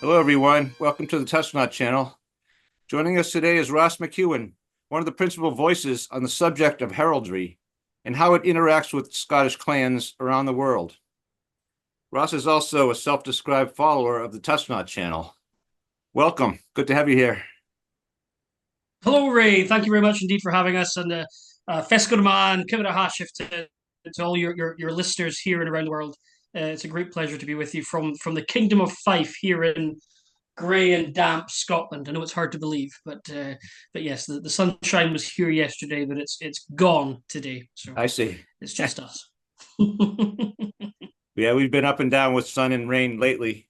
Hello, everyone. Welcome to the Touchknot channel. Joining us today is Ross McEwen, one of the principal voices on the subject of heraldry and how it interacts with Scottish clans around the world. Ross is also a self-described follower of the Touchknot channel. Welcome. Good to have you here. Hello, Ray. Thank you very much indeed for having us. And Fesco Kivita Hashif to all your listeners here and around the world. It's a great pleasure to be with you from the Kingdom of Fife here in grey and damp Scotland. I know it's hard to believe, but yes, the sunshine was here yesterday, but it's gone today. So I see. it's just us. Yeah, we've been up and down with sun and rain lately.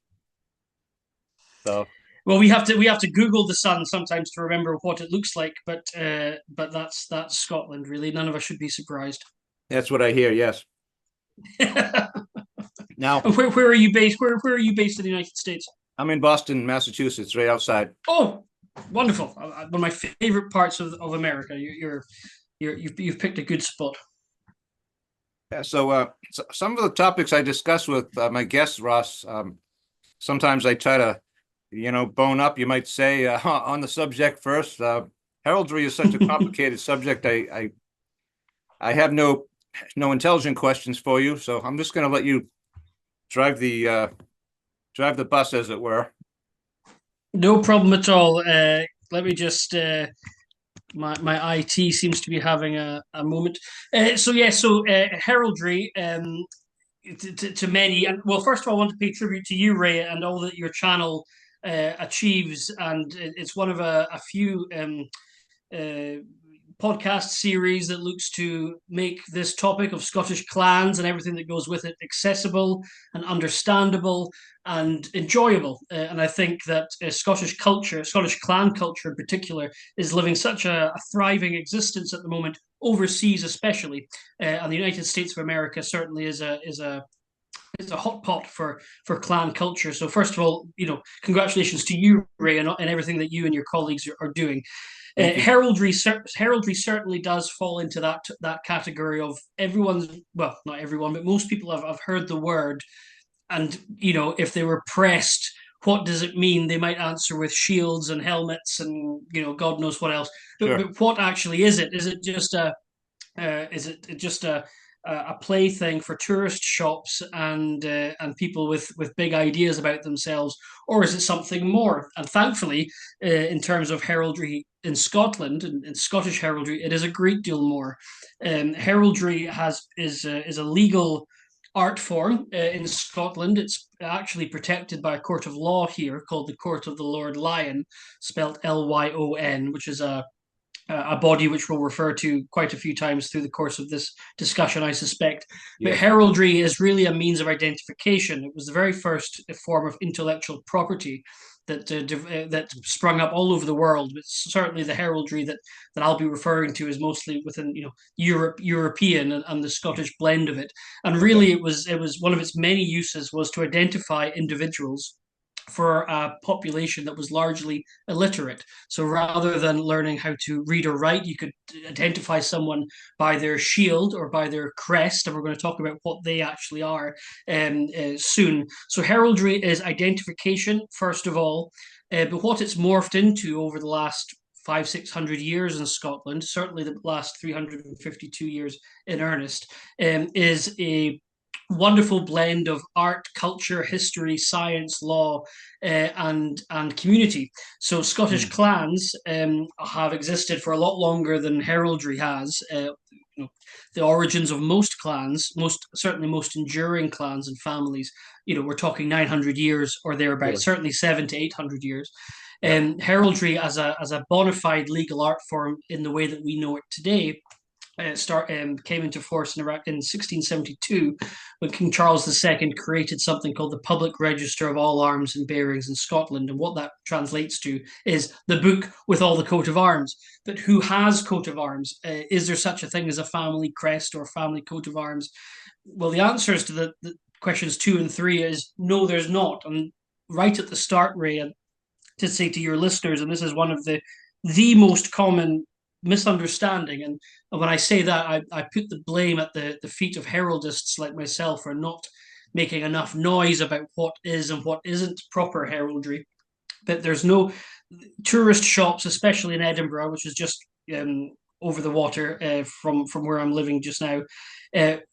So Well, we have to Google the sun sometimes to remember what it looks like, but that's Scotland really. None of us should be surprised. that's what I hear, yes. Now, Where are you based? Where are you based in the United States? I'm in Boston, Massachusetts, right outside. Oh, wonderful! One of my favorite parts of America. You've picked a good spot. Yeah, so some of the topics I discuss with my guests, Ross, sometimes I try to, bone up, you might say, on the subject first. Heraldry is such a complicated subject. I have no intelligent questions for you, so I'm just going to let you drive the bus, as it were. No problem at all. Let me just my IT seems to be having a moment. So heraldry. To many, and well, first of all, I want to pay tribute to you, Ray, and all that your channel achieves, and it's one of a few uh, podcast series that looks to make this topic of Scottish clans and everything that goes with it accessible and understandable and enjoyable. And I think that Scottish culture, Scottish clan culture in particular, is living such a thriving existence at the moment, overseas especially. And the United States of America certainly is a hot pot for clan culture. So first of all, congratulations to you, Ray, and everything that you and your colleagues are doing. Thank you. Heraldry certainly does fall into that category of everyone's. Well, not everyone, but most people have heard the word, and if they were pressed, what does it mean? They might answer with shields and helmets and God knows what else. But Sure. but what actually is it? Is it just a plaything for tourist shops and people with big ideas about themselves, or is it something more? And thankfully, in terms of heraldry in Scotland and Scottish heraldry, it is a great deal more. Heraldry is a legal art form in Scotland. It's actually protected by a court of law here called the Court of the Lord Lyon, spelt Lyon, which is a body which we'll refer to quite a few times through the course of this discussion, I suspect. But Yes. heraldry is really a means of identification. It was the very first form of intellectual property that sprung up all over the world. But certainly, the heraldry that I'll be referring to is mostly within European and the Scottish blend of it. And Okay. really, it was one of its many uses was to identify individuals for a population that was largely illiterate. So rather than learning how to read or write, you could identify someone by their shield or by their crest, and we're going to talk about what they actually are soon. So heraldry is identification, first of all, but what it's morphed into over the last 500-600 years in Scotland, certainly the last 352 years in earnest, is a wonderful blend of art, culture, history, science, law, and community. So Scottish Hmm. clans have existed for a lot longer than heraldry has. The origins of most clans, most enduring clans and families, we're talking 900 years or thereabouts, Sure. certainly 700 to 800 years. Yep. Heraldry as a bona fide legal art form in the way that we know it today came into force in 1672 when King Charles II created something called the Public Register of all arms and bearings in Scotland. And what that translates to is the book with all the coat of arms. But who has coat of arms? Is there such a thing as a family crest or family coat of arms? Well, the answers to the questions 2 and 3 is no, there's not. And right at the start, Ray, to say to your listeners, and this is one of the most common misunderstanding. And when I say that, I put the blame at the feet of heraldists like myself for not making enough noise about what is and what isn't proper heraldry. But there's no tourist shops, especially in Edinburgh, which is just over the water from where I'm living just now.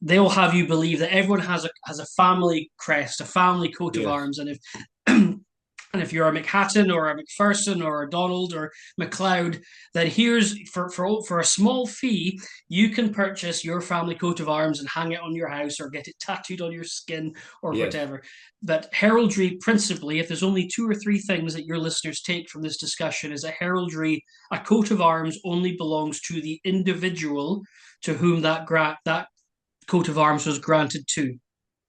They'll have you believe that everyone has a family crest, a family coat of Yes. arms, and if and if you're a McHatton or a McPherson or a Donald or MacLeod, then here's for a small fee, you can purchase your family coat of arms and hang it on your house or get it tattooed on your skin or Yes. whatever. But heraldry, principally, if there's only two or three things that your listeners take from this discussion, is a heraldry, a coat of arms only belongs to the individual to whom that coat of arms was granted to.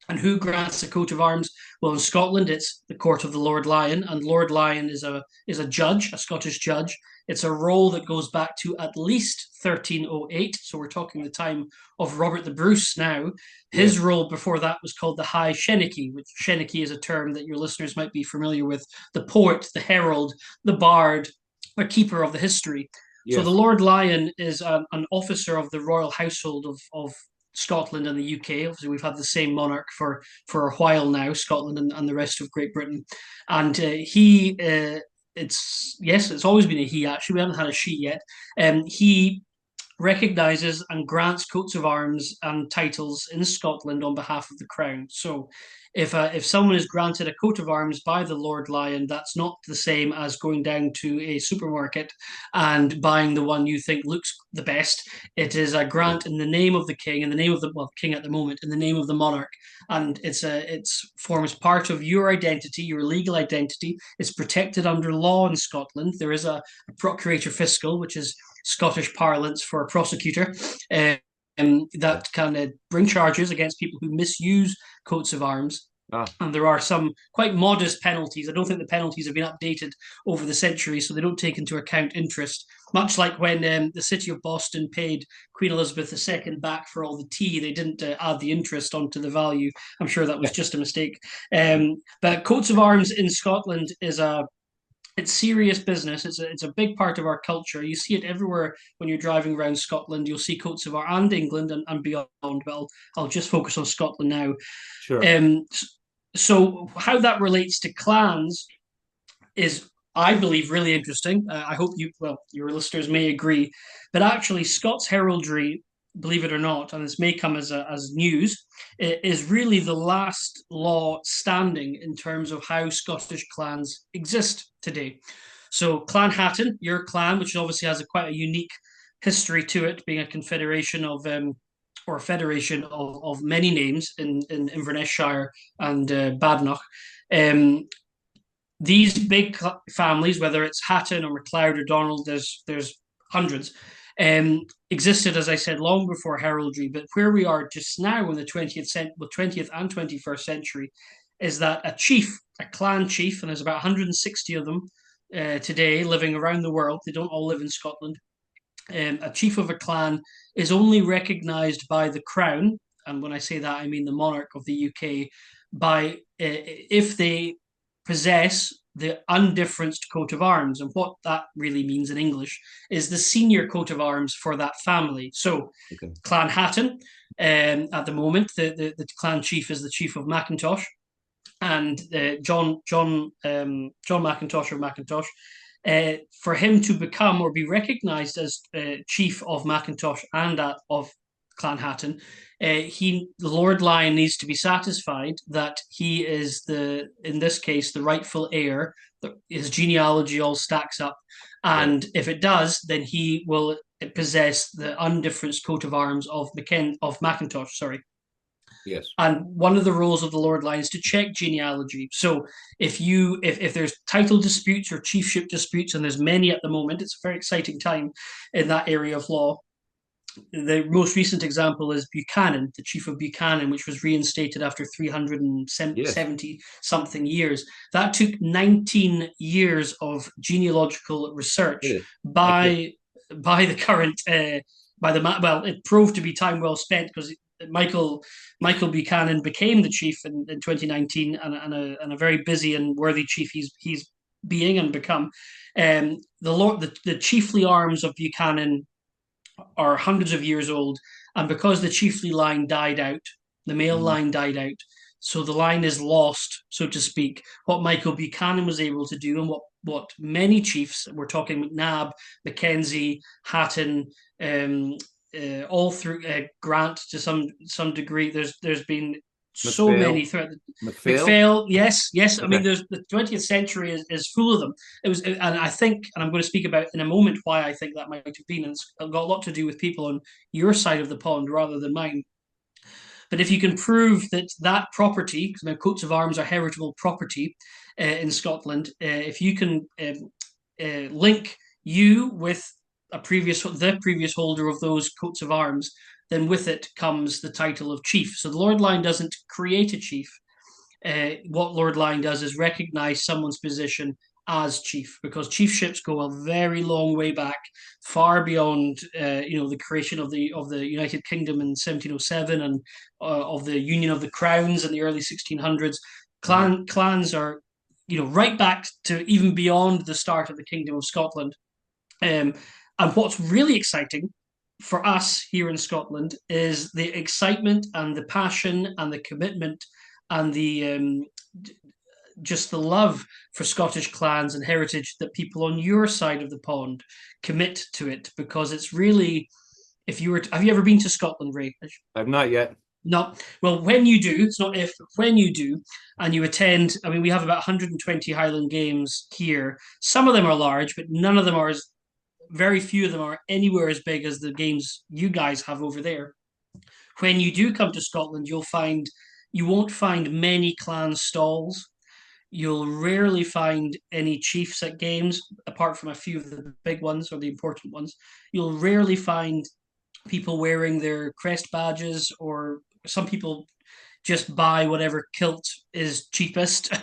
And who grants a coat of arms? Well, in Scotland, it's the court of the Lord Lion, and Lord Lion is a judge, a Scottish judge. It's a role that goes back to at least 1308. So we're talking the time of Robert the Bruce now. His Yes. role before that was called the High Shenicky, which Shenicky is a term that your listeners might be familiar with. The poet, the herald, the bard, a keeper of the history. So the Yes. Lord Lion is an officer of the royal household of Scotland and the UK. Obviously, we've had the same monarch for a while now, Scotland and the rest of Great Britain, and it's always been a he. Actually, we haven't had a she yet. He recognises and grants coats of arms and titles in Scotland on behalf of the crown. So, if someone is granted a coat of arms by the Lord Lion, that's not the same as going down to a supermarket and buying the one you think looks the best. It is a grant in the name of the king, in the name of the king at the moment, in the name of the monarch, and it's forms part of your identity, your legal identity. It's protected under law in Scotland. There is a procurator fiscal, which is Scottish parlance for a prosecutor, that can bring charges against people who misuse coats of arms. Ah, And there are some quite modest penalties. I don't think the penalties have been updated over the centuries, so they don't take into account interest. Much like when the city of Boston paid Queen Elizabeth II back for all the tea, they didn't add the interest onto the value. I'm sure that was just a mistake. But coats of arms in Scotland is it's serious business. It's a big part of our culture. You see it everywhere when you're driving around Scotland. You'll see coats of arms and England and beyond. But I'll just focus on Scotland now. sure. Um, so how that relates to clans is, I believe, really interesting. I hope your listeners may agree, but actually, Scots heraldry, believe it or not, and this may come as news, is really the last law standing in terms of how Scottish clans exist today. So, Clan Hatton, your clan, which obviously has quite a unique history to it, being a confederation of or a federation of many names in Inverness Shire and Badenoch. Um, these big families, whether it's Hatton or MacLeod or Donald, there's hundreds, existed, as I said, long before heraldry. But where we are just now in the 20th and 21st century, is that a chief, a clan chief, and there's about 160 of them today living around the world. They don't all live in Scotland. A chief of a clan is only recognised by the crown, and when I say that, I mean the monarch of the UK, by if they possess the undifferenced coat of arms. And what that really means in English is the senior coat of arms for that family. So, Okay. Clan Hatton, at the moment, the clan chief is the chief of Mackintosh, and John Mackintosh or Mackintosh. For him to become or be recognised as chief of Mackintosh and that of Clan Hatton, the Lord Lion needs to be satisfied that he is in this case, the rightful heir. His genealogy all stacks up, Right. and if it does, then he will possess the undifferenced coat of arms of Mackintosh. Sorry. Yes. And one of the roles of the Lord Lion is to check genealogy. So if there's title disputes or chiefship disputes, and there's many at the moment, it's a very exciting time in that area of law. The most recent example is Buchanan, the chief of Buchanan, which was reinstated after Yes. 370 something years. That took 19 years of genealogical research Really? Okay. by the current it proved to be time well spent because Michael Buchanan became the chief in 2019, and a very busy and worthy chief he's being and become. The chiefly arms of Buchanan are hundreds of years old, and because the chiefly line died out, the male line died out. So the line is lost, so to speak. What Michael Buchanan was able to do, and what many chiefs, we're talking McNabb, Mackenzie, Hatton, um, all through Grant to some degree. There's been so many McPhail. throughout. McPhail. McPhail, yes, yes. I mean, Okay. there's the 20th century is full of them. It was, and I think, and I'm going to speak about in a moment why I think that might have been. And it's got a lot to do with people on your side of the pond rather than mine. But if you can prove that that property, because now coats of arms are heritable property in Scotland, if you can link you with the previous holder of those coats of arms, then with it comes the title of chief. So the Lord Lyon doesn't create a chief. What Lord Lyon does is recognize someone's position as chief, because chiefships go a very long way back, far beyond the creation of the United Kingdom in 1707 and of the Union of the Crowns in the early 1600s. Uh-huh. Clans are right back to even beyond the start of the Kingdom of Scotland. And what's really exciting for us here in Scotland is the excitement and the passion and the commitment and the just the love for Scottish clans and heritage that people on your side of the pond commit to it, because it's really, if you were have you ever been to Scotland, Ray? I've not yet. No. Well, when you do, it's not if, but when you do, and you attend, I mean, we have about 120 Highland games here. Some of them are large, but none of them are as, very few of them are anywhere as big as the games you guys have over there. When you do come to Scotland, you won't find many clan stalls. You'll rarely find any chiefs at games, apart from a few of the big ones or the important ones. You'll rarely find people wearing their crest badges, or some people just buy whatever kilt is cheapest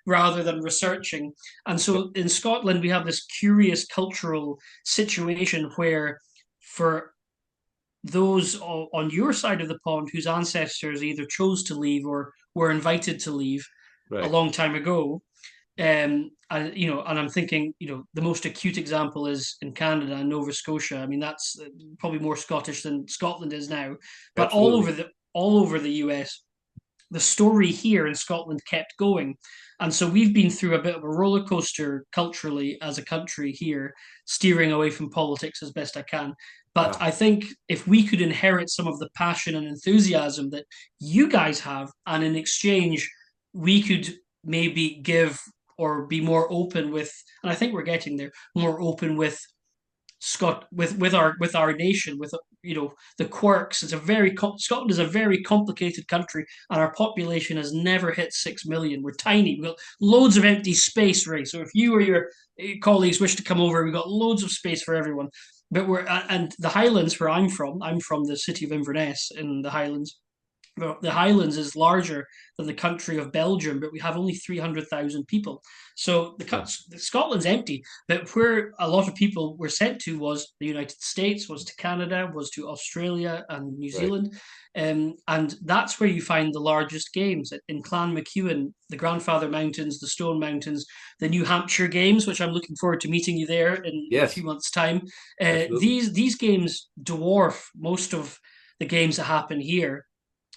rather than researching. And so in Scotland, we have this curious cultural situation where, for those on your side of the pond whose ancestors either chose to leave or were invited to leave a Right. long time ago, and I'm thinking, the most acute example is in Canada and Nova Scotia. I mean, that's probably more Scottish than Scotland is now, but Absolutely. all over the US, the story here in Scotland kept going. And so we've been through a bit of a roller coaster culturally as a country here, steering away from politics as best I can. But Ah, I think if we could inherit some of the passion and enthusiasm that you guys have, and in exchange, we could maybe give or be more open with, and I think we're getting there, more open with with our nation, with the quirks. Scotland is a very complicated country, and our population has never hit 6 million. We're tiny. We've got loads of empty space, Ray. So if you or your colleagues wish to come over, we've got loads of space for everyone. But and the Highlands, where I'm from the city of Inverness in the Highlands. The Highlands is larger than the country of Belgium, but we have only 300,000 people. So ah, Scotland's empty, but where a lot of people were sent to was the United States, was to Canada, was to Australia and New right. Zealand. And that's where you find the largest games in Clan McEwen, the Grandfather Mountains, the Stone Mountains, the New Hampshire Games, which I'm looking forward to meeting you there in a few Yes, months' time. absolutely. These games dwarf most of the games that happen here.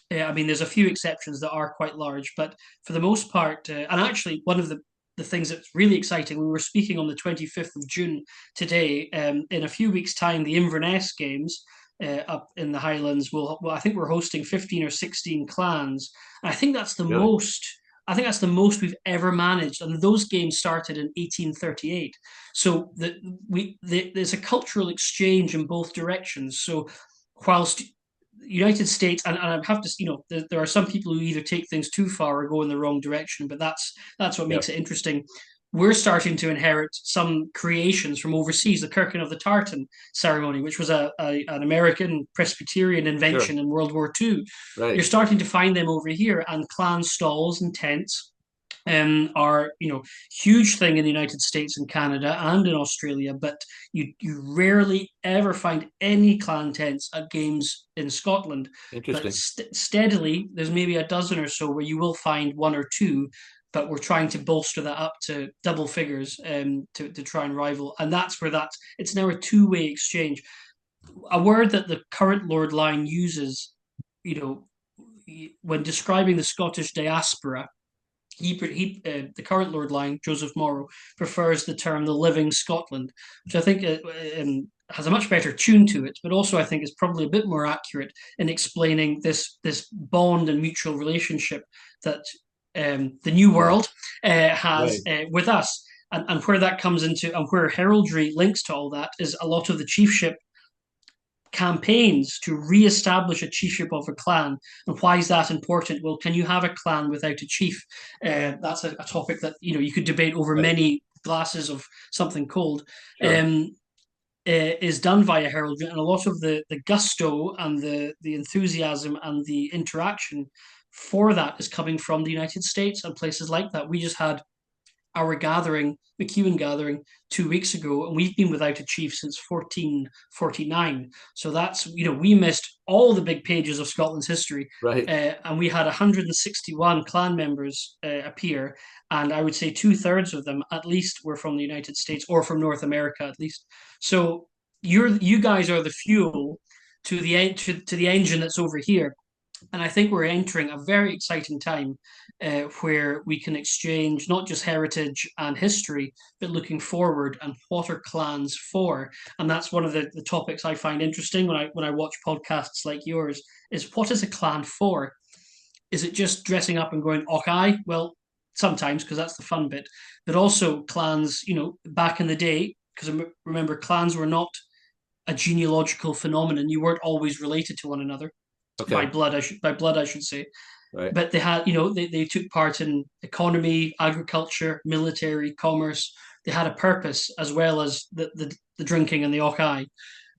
I mean, there's a few exceptions that are quite large, but for the most part, and actually, one of the things that's really exciting, we were speaking on the 25th of June today. In a few weeks' time, the Inverness Games up in the Highlands well, I think we're hosting 15 or 16 clans. And I think that's the Really most. I think that's the most we've ever managed, and those games started in 1838. So there's a cultural exchange in both directions. So whilst United States, and I have to, there are some people who either take things too far or go in the wrong direction, but that's what yeah. makes it interesting. We're starting to inherit some creations from overseas. The Kirkin of the Tartan ceremony, which was an American Presbyterian Sure. invention in World War II, you're Right. starting to find them over here, and clan stalls and tents are huge thing in the United States and Canada and in Australia, but you rarely ever find any clan tents at games in Scotland. But Interesting. steadily, there's maybe a dozen or so where you will find one or two. But we're trying to bolster that up to double figures to try and rival, and that's where it's now a two-way exchange. A word that the current Lord Lyon uses, you know, when describing the Scottish diaspora, the current Lord Lyon, Joseph Morrow, prefers the term "the living Scotland," which I think has a much better tune to it, but also I think is probably a bit more accurate in explaining this bond and mutual relationship that the New Yeah. World has Right. with us. And where that comes into, and where heraldry links to all that, is a lot of the chiefship campaigns to re-establish a chiefship of a clan. And why is that important? Well, can you have a clan without a chief? That's a topic that you could debate over Right. many glasses of something cold. Sure. Is done via heraldry, and a lot of the gusto and the enthusiasm and the interaction for that is coming from the United States and places like that. We just had our gathering, McEwen gathering, 2 weeks ago, and we've been without a chief since 1449. So that's, we missed all the big pages of Scotland's history. Right. And we had 161 clan members appear, and I would say two-thirds of them at least were from the United States or from North America at least. So you guys are the fuel to the engine that's over here. And I think we're entering a very exciting time where we can exchange not just heritage and history, but looking forward and what are clans for. And that's one of the topics I find interesting when I watch podcasts like yours, is what is a clan for? Is it just dressing up and going, "Och, aye"? Well, sometimes, because that's the fun bit. But also clans, back in the day, because remember, clans were not a genealogical phenomenon. You weren't always related to one another by Okay. blood. I should say. Right. But they had, they took part in economy, agriculture, military, commerce. They had a purpose as well as the drinking and the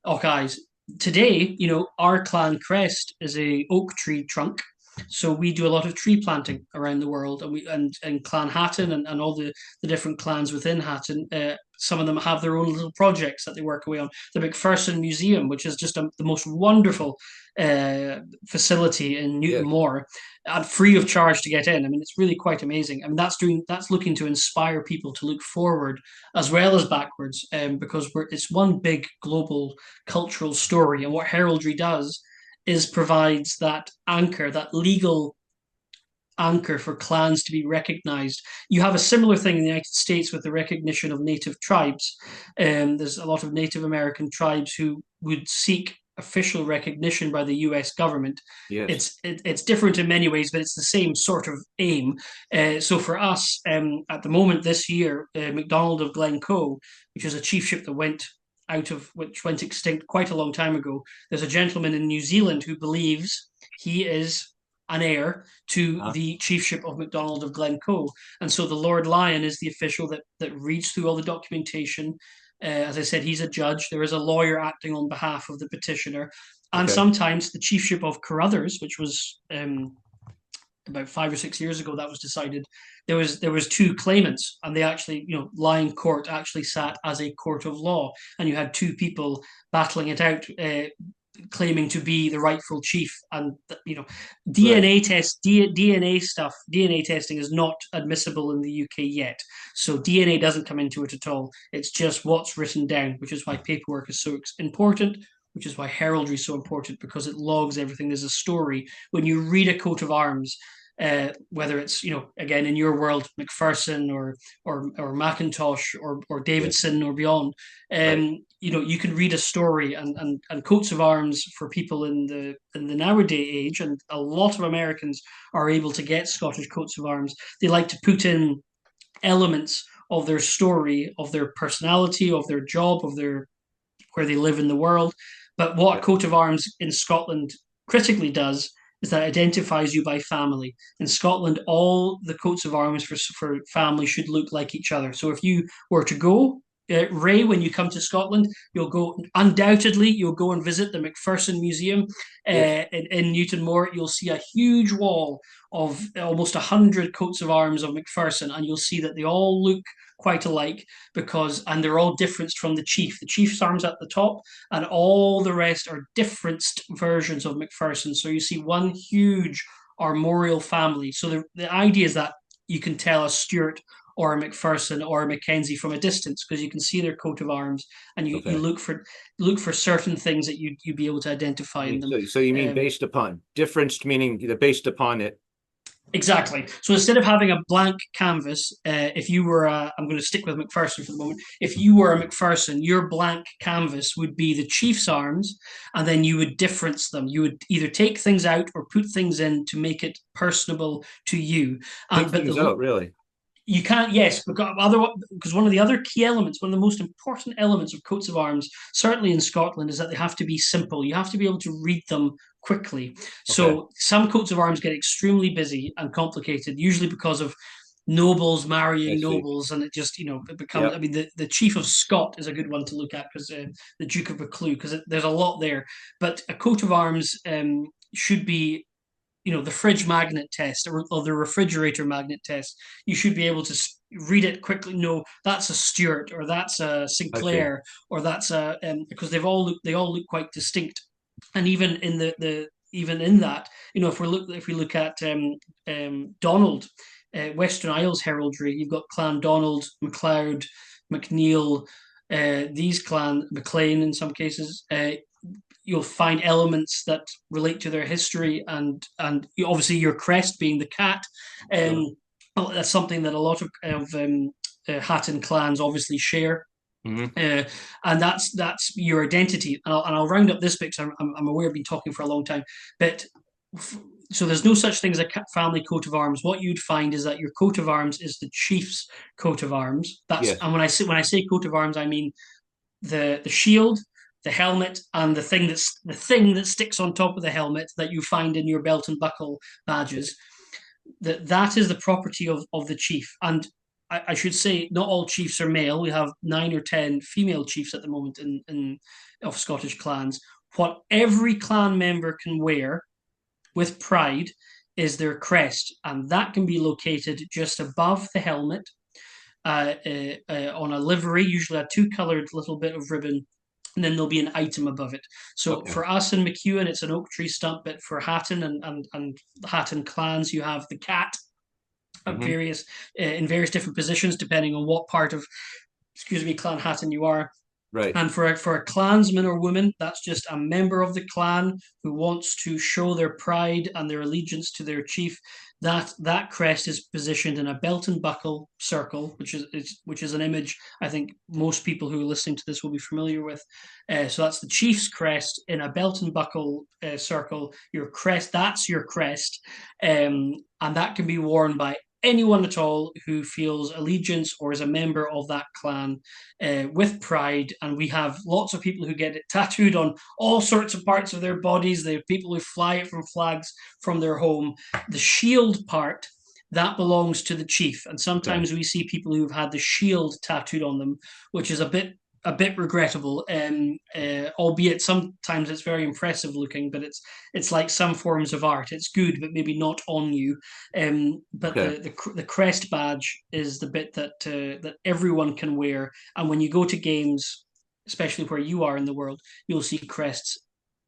Ochais. Today, our clan crest is a oak tree trunk. So we do a lot of tree planting around the world, and Clan Hatton and all the different clans within Hatton. Some of them have their own little projects that they work away on. The McPherson Museum, which is just the most wonderful facility in Newton Yes. Moor, and free of charge to get in. I mean, it's really quite amazing. I mean, that's looking to inspire people to look forward as well as backwards, because it's one big global cultural story. And what heraldry does is provides that anchor, that legal anchor for clans to be recognized. You have a similar thing in the United States with the recognition of native tribes. There's a lot of Native American tribes who would seek official recognition by the US government. Yes. It's different in many ways, but it's the same sort of aim. So for us, at the moment this year, MacDonald of Glencoe, which is a chiefship that which went extinct quite a long time ago. There's a gentleman in New Zealand who believes he is an heir to Uh, the chiefship of MacDonald of Glencoe. And so the Lord Lyon is the official that reads through all the documentation. As I said, he's a judge. There is a lawyer acting on behalf of the petitioner. And okay. sometimes the chiefship of Carruthers, which was about 5 or 6 years ago that was decided, there was two claimants, and they actually, Lyon Court actually sat as a court of law, and you had two people battling it out, claiming to be the rightful chief. And Right. DNA testing is not admissible in the UK yet, so DNA doesn't come into it at all. It's just what's written down, which is why paperwork is so important, which is why heraldry is so important, because it logs everything. There's a story when you read a coat of arms, whether it's, again, in your world, McPherson or Mackintosh or Yes. Davidson or beyond. Right. You can read a story, and coats of arms for people in the nowadays age, and a lot of Americans are able to get Scottish coats of arms. They like to put in elements of their story, of their personality, of their job, of their where they live in the world. But what a Yeah. coat of arms in Scotland critically does is that it identifies you by family. In Scotland, all the coats of arms for family should look like each other. So if you were to go, Ray, when you come to Scotland, you'll go and visit the McPherson Museum Yes. in Newton Moor. You'll see a huge wall of almost 100 coats of arms of McPherson, and you'll see that they all look quite alike, and they're all different from the chief. The chief's arms at the top, and all the rest are different versions of McPherson. So you see one huge armorial family. So the idea is that you can tell a Stuart or a McPherson or a Mackenzie from a distance because you can see their coat of arms and you Okay. look for certain things that you'd be able to identify in them. So you mean Um, based upon difference, meaning they're based upon it. Exactly. So instead of having a blank canvas, if you were, I'm going to stick with McPherson for the moment. If you were a McPherson, your blank canvas would be the Chiefs' arms, and then you would difference them. You would either take things out or put things in to make it personable to you. Take But things out, really. you can't, yes, because one of the other key elements, one of the most important elements of coats of arms, certainly in Scotland, is that they have to be simple. You have to be able to read them quickly. Okay. So some coats of arms get extremely busy and complicated, usually because of nobles I marrying see. nobles, and it just it becomes. I Yep. mean, the Chief of Scott is a good one to look at because the Duke of Buccleuch, because there's a lot there. But a coat of arms should be the fridge magnet test or the refrigerator magnet test. You should be able to read it quickly. No, that's a Stuart or that's a I see. Sinclair or that's a because they all look quite distinct. And even in even in that, if we look at Donald, Western Isles heraldry, you've got Clan Donald, MacLeod, MacNeil, these clan MacLean in some cases. You'll find elements that relate to their history, and obviously your crest being the cat. Sure. That's something that a lot of Hatton clans obviously share. Hmm. Uh, and that's your identity. And I'll round up this bit because I'm aware I've been talking for a long time. But so there's no such thing as a family coat of arms. What you'd find is that your coat of arms is the chief's coat of arms. Yes. And when I say coat of arms, I mean the shield, the helmet, and the thing that sticks on top of the helmet that you find in your belt and buckle badges. That is the property of the chief. And I should say, not all chiefs are male. We have 9 or 10 female chiefs at the moment in of Scottish clans. What every clan member can wear with pride is their crest, and that can be located just above the helmet on a livery, usually a two-coloured little bit of ribbon, and then there'll be an item above it. So Okay. for us in McEwen, it's an oak tree stump, but for Hatton and Hatton clans, you have the cat at Hmm. various in various different positions depending on what part of Clan Hatton you are. Right. And for a clansman or woman, that's just a member of the clan who wants to show their pride and their allegiance to their chief. That crest is positioned in a belt and buckle circle, which is an image I think most people who are listening to this will be familiar with. So that's the chief's crest in a belt and buckle circle. Your crest, that's your crest, and that can be worn by anyone at all who feels allegiance or is a member of that clan with pride. And we have lots of people who get it tattooed on all sorts of parts of their bodies. They have people who fly it from flags from their home. The shield part, that belongs to the chief. And Okay. sometimes we see people who've had the shield tattooed on them, which is a bit regrettable, albeit sometimes it's very impressive looking, but it's like some forms of art. It's good, but maybe not on you. But Okay. the crest badge is the bit that everyone can wear, and when you go to games, especially where you are in the world, you'll see crests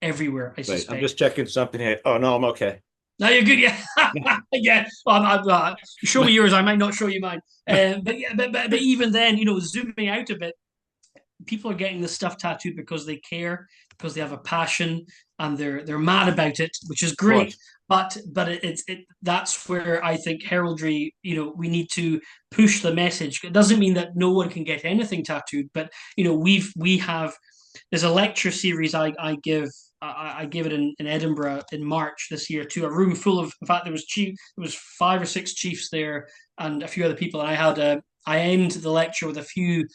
everywhere, I Right. I'm suspect. just checking something here. Oh no, I'm okay. No, you're good, yeah, yeah. Well, show me yours. I might not show you mine. But yeah, but even then, zooming out a bit, people are getting this stuff tattooed because they care, because they have a passion, and they're mad about it, which is Of great. course. But that's where I think heraldry, we need to push the message. It doesn't mean that no one can get anything tattooed, but we have there's a lecture series I give. I gave it in Edinburgh in March this year to a room full of. In fact, there was 5 or 6 chiefs there and a few other people. And I end the lecture with a few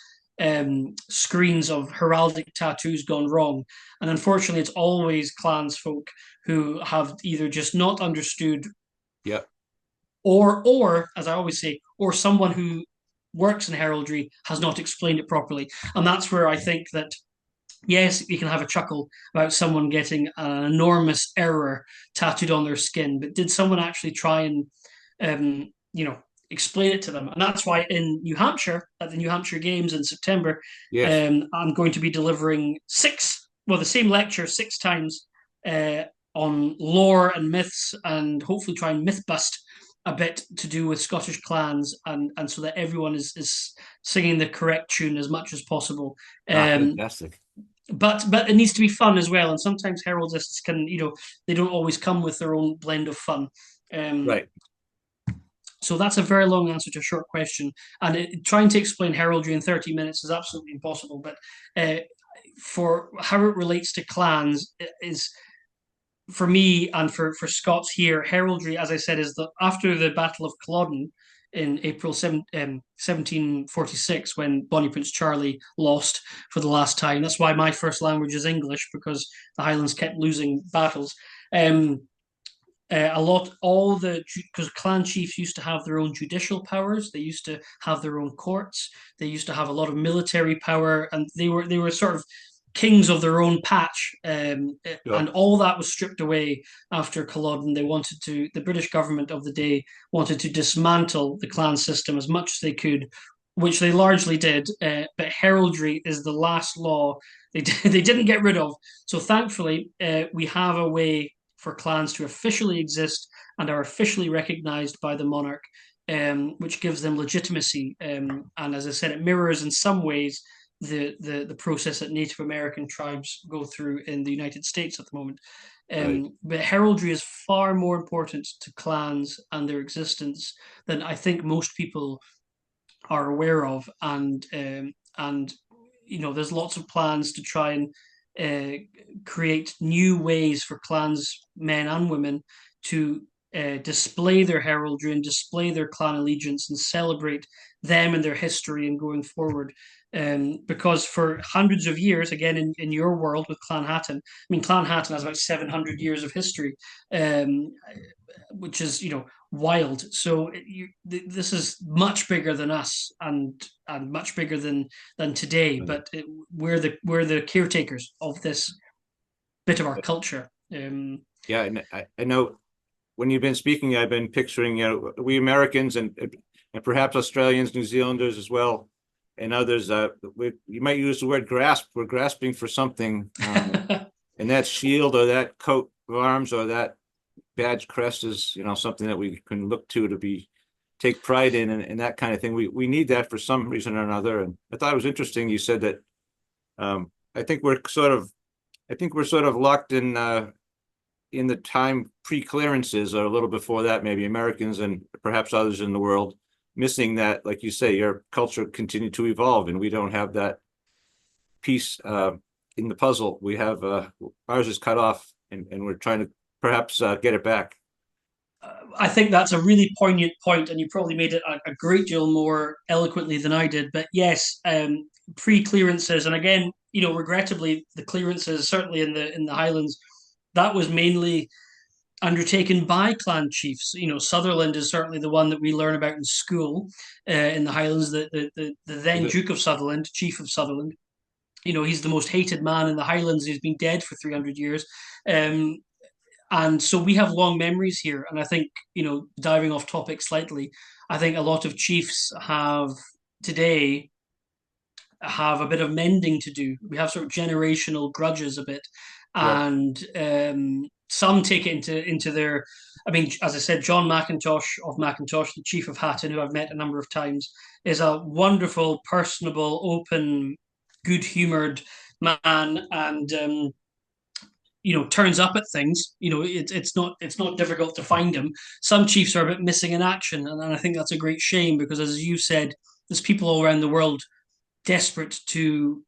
screens of heraldic tattoos gone wrong. And unfortunately, it's always clansfolk who have either just not understood, Yep. or as I always say, or someone who works in heraldry has not explained it properly. And that's where I think that yes, you can have a chuckle about someone getting an enormous error tattooed on their skin, but did someone actually try and explain it to them? And that's why in New Hampshire, at the New Hampshire Games in September, Yes. I'm going to be delivering the same lecture 6 times on lore and myths, and hopefully try and myth bust a bit to do with Scottish clans, and so that everyone is singing the correct tune as much as possible. Ah, Um, fantastic. but it needs to be fun as well, and sometimes heraldists can, they don't always come with their own blend of fun. Um, Right. so that's a very long answer to a short question, and trying to explain heraldry in 30 minutes is absolutely impossible. But uh, for how it relates to clans is, for me and for Scots here, heraldry, as I said, is that after the Battle of Culloden in April 1746, when Bonnie Prince Charlie lost for the last time. That's why my first language is English, because the Highlands kept losing battles. Um, because clan chiefs used to have their own judicial powers, they used to have their own courts, they used to have a lot of military power, and they were sort of kings of their own patch. Sure. And all that was stripped away after Culloden. The British government of the day wanted to dismantle the clan system as much as they could, which they largely did. But heraldry is the last law they didn't get rid of. So thankfully, we have a way for clans to officially exist and are officially recognized by the monarch, which gives them legitimacy. And as I said, it mirrors in some ways the process that Native American tribes go through in the United States at the moment. Right. But heraldry is far more important to clans and their existence than I think most people are aware of, and there's lots of plans to try and create new ways for clans, men and women, to display their heraldry and display their clan allegiance and celebrate them and their history and going forward. Because for hundreds of years, again in your world with Clan Hatton, I mean Clan Hatton has about 700 years of history, um, which is wild. So this is much bigger than us, and much bigger than today. Right. But we're the caretakers of this bit of our culture. Yeah, and I know when you've been speaking, I've been picturing, we Americans and perhaps Australians, New Zealanders as well, and others. You might use the word grasp. We're grasping for something, and that shield or that coat of arms or that badge crest is, something that we can look to take pride in, and that kind of thing. We need that for some reason or another. And I thought it was interesting. You said that. I think we're sort of locked in the time pre-clearances or a little before that, maybe Americans and perhaps others in the world missing that, like you say, your culture continued to evolve and we don't have that piece in the puzzle. We have ours is cut off, and we're trying to perhaps get it back. I think that's a really poignant point, and you probably made it a great deal more eloquently than I did. But yes, pre-clearances, and again, regrettably, the clearances certainly in the Highlands, that was mainly undertaken by clan chiefs. Sutherland is certainly the one that we learn about in school in the Highlands. The Is then it Duke of Sutherland, Chief of Sutherland. He's the most hated man in the Highlands. He's been dead for 300 years. Um, and so we have long memories here. And I think, diving off topic slightly, I think a lot of chiefs today have a bit of mending to do. We have sort of generational grudges a bit, sure? and some take it into their. I mean, as I said, John Mackintosh of Mackintosh, the chief of Hatton, who I've met a number of times, is a wonderful, personable, open, good-humored man, and turns up at things. It's not difficult to find him. Some chiefs are a bit missing in action, and I think that's a great shame because, as you said, there's people all around the world desperate to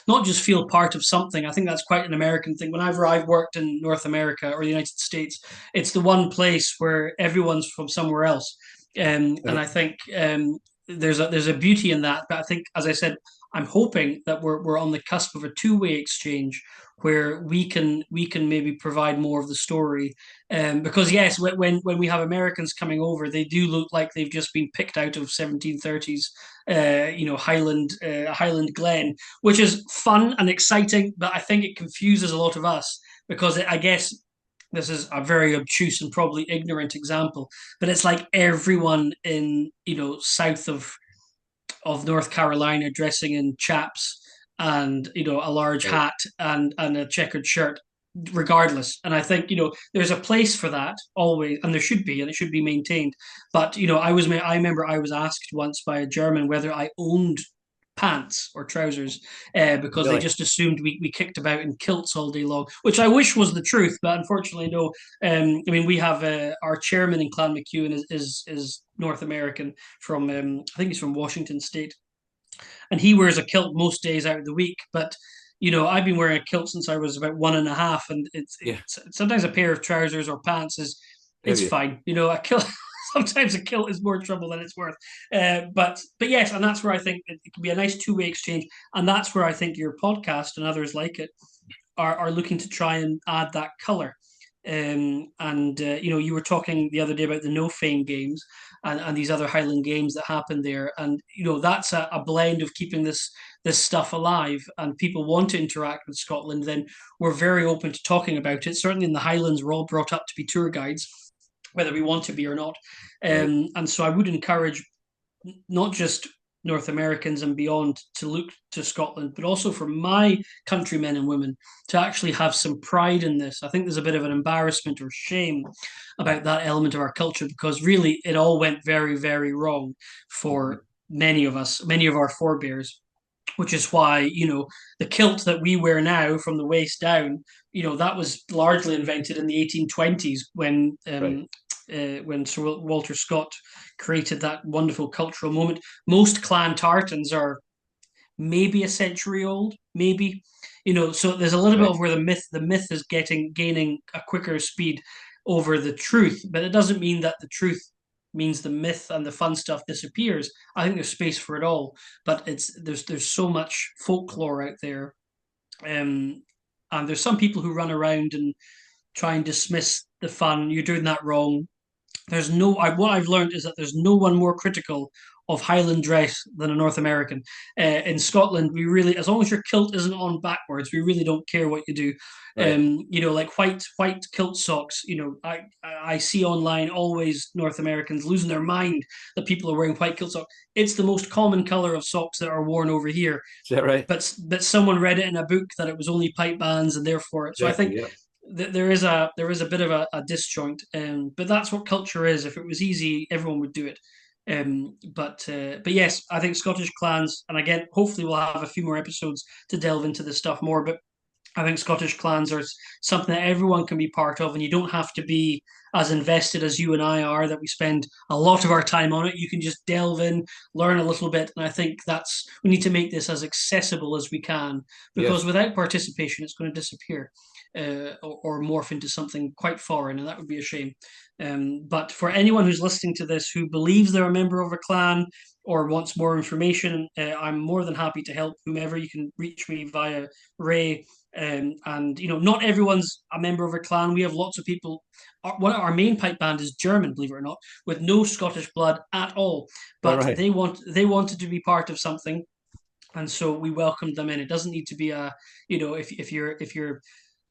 not just feel part of something. I think that's quite an American thing. Whenever I've worked in North America or the United States, it's the one place where everyone's from somewhere else, and Right. I think there's a beauty in that. But I think, as I said, I'm hoping that we're on the cusp of a two-way exchange where we can maybe provide more of the story. Because yes, when we have Americans coming over, they do look like they've just been picked out of 1730s, Highland Glen, which is fun and exciting, but I think it confuses a lot of us because I guess this is a very obtuse and probably ignorant example, but it's like everyone in south of North Carolina dressing in chaps and a large Right. hat and a checkered shirt. regardless. And I think, there's a place for that always, and there should be, and it should be maintained. But, I remember I was asked once by a German whether I owned pants or trousers, because they Really? just assumed we kicked about in kilts all day long, which I wish was the truth, but unfortunately no. I mean, we have our chairman in Clan McEwen is North American from I think he's from Washington State, and he wears a kilt most days out of the week. But I've been wearing a kilt since I was about one and a half, and Yeah. it's sometimes a pair of trousers or pants is Have it's you? fine. A kilt sometimes a kilt is more trouble than it's worth. But yes, and that's where I think it can be a nice two-way exchange, and that's where I think your podcast and others like it are looking to try and add that color. And you were talking the other day about the No Fame games and these other Highland games that happen there, and that's a blend of keeping this stuff alive, and people want to interact with Scotland. Then we're very open to talking about it. Certainly in the Highlands, we're all brought up to be tour guides, whether we want to be or not. Right. And so I would encourage not just North Americans and beyond to look to Scotland, but also for my countrymen and women to actually have some pride in this. I think there's a bit of an embarrassment or shame about that element of our culture, because really it all went very, very wrong Mhm. for many of us, many of our forebears, which is why, the kilt that we wear now from the waist down, that was largely invented in the 1820s Right. when Sir Walter Scott created that wonderful cultural moment. Most clan tartans are maybe a century old, maybe. So there's a little bit Right. of where the myth is gaining a quicker speed over the truth, but it doesn't mean that the truth means the myth and the fun stuff disappears. I think there's space for it all, but there's so much folklore out there, um, and there's some people who run around and try and dismiss the fun. You're doing that wrong. What I've learned is that there's no one more critical of Highland dress than a North American. In Scotland, we really, as long as your kilt isn't on backwards, we really don't care what you do. Right. Like white kilt socks. I see online always North Americans losing their mind that people are wearing white kilt socks. It's the most common color of socks that are worn over here, Is that right? but someone read it in a book that it was only pipe bands, and therefore, so I Exactly. think Yeah. there is a bit of a disjoint, but that's what culture is. If it was easy, everyone would do it. But yes, I think Scottish clans, and again, hopefully we'll have a few more episodes to delve into this stuff more. But I think Scottish clans are something that everyone can be part of, and you don't have to be as invested as you and I are, that we spend a lot of our time on it. You can just delve in, learn a little bit, and I think we need to make this as accessible as we can, because Yes. without participation, it's going to disappear, or morph into something quite foreign, and that would be a shame. But for anyone who's listening to this who believes they're a member of a clan or wants more information, I'm more than happy to help whomever. You can reach me via Ray. And not everyone's a member of a clan. We have lots of people. Our main pipe band is German, believe it or not, with no Scottish blood at all. All But right. they wanted to be part of something, and so we welcomed them in. It doesn't need to be if your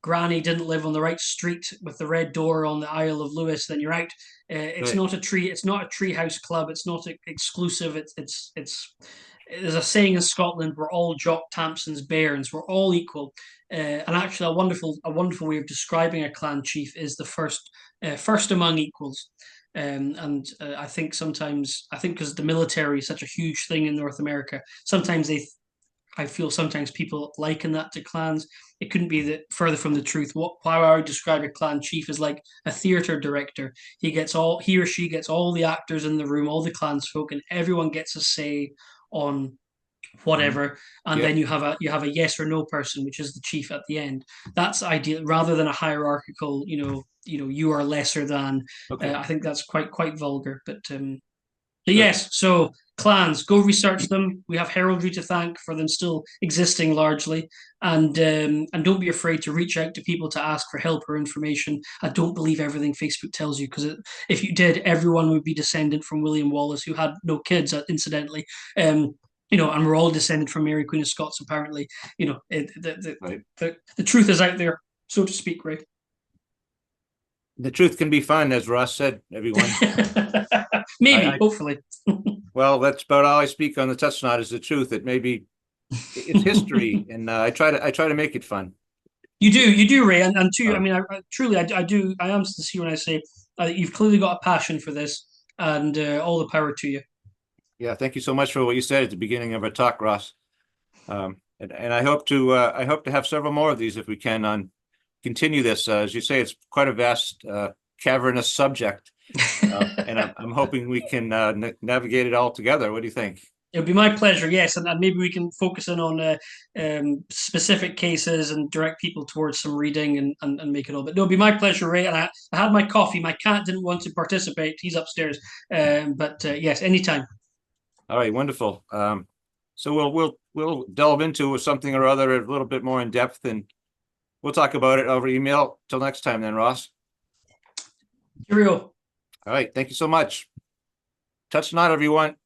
granny didn't live on the right street with the red door on the Isle of Lewis, then you're out. It's Right. not a tree. It's not a tree house club. It's not exclusive. It's. There's a saying in Scotland: "We're all Jock Tamson's bairns. We're all equal." And actually, a wonderful way of describing a clan chief is the first among equals. And I think because the military is such a huge thing in North America, I feel sometimes people liken that to clans. It couldn't be that further from the truth. How I would describe a clan chief is like a theater director. He or she gets all the actors in the room, all the clansfolk, and everyone gets a say on Mhm. whatever. And Yeah. then you have a yes or no person, which is the chief at the end. That's ideal, rather than a hierarchical. You are lesser than. Okay. I think that's quite vulgar, but Sure. yes, so clans, go research them. We have heraldry to thank for them still existing largely, and don't be afraid to reach out to people to ask for help or information. I don't believe everything Facebook tells you, because if you did, everyone would be descendant from William Wallace, who had no kids, incidentally. And we're all descended from Mary Queen of Scots. Apparently, Right. the truth is out there, so to speak, Ray. The truth can be fun, as Ross said, everyone. Maybe, I hopefully. well, that's about all I speak on the touch knot is the truth. It may be it's history, and I try to make it fun. You do, Ray, and too. I Uh, mean, truly, I do. I am sincere when I say you've clearly got a passion for this, and all the power to you. yeah, thank you so much for what you said at the beginning of our talk, Ross. And I hope to have several more of these if we can on continue this. As you say, it's quite a vast, cavernous subject, and I'm hoping we can navigate it all together. What do you think? It would be my pleasure, yes, and maybe we can focus in on specific cases and direct people towards some reading and make it all. But no, it'd be my pleasure, Ray. And I had my coffee. My cat didn't want to participate; he's upstairs. But yes, anytime. All right, wonderful. So we'll delve into something or other a little bit more in depth, and we'll talk about it over email. Till next time, then, Ross. Cheerio. All right, thank you so much. Touch not, everyone.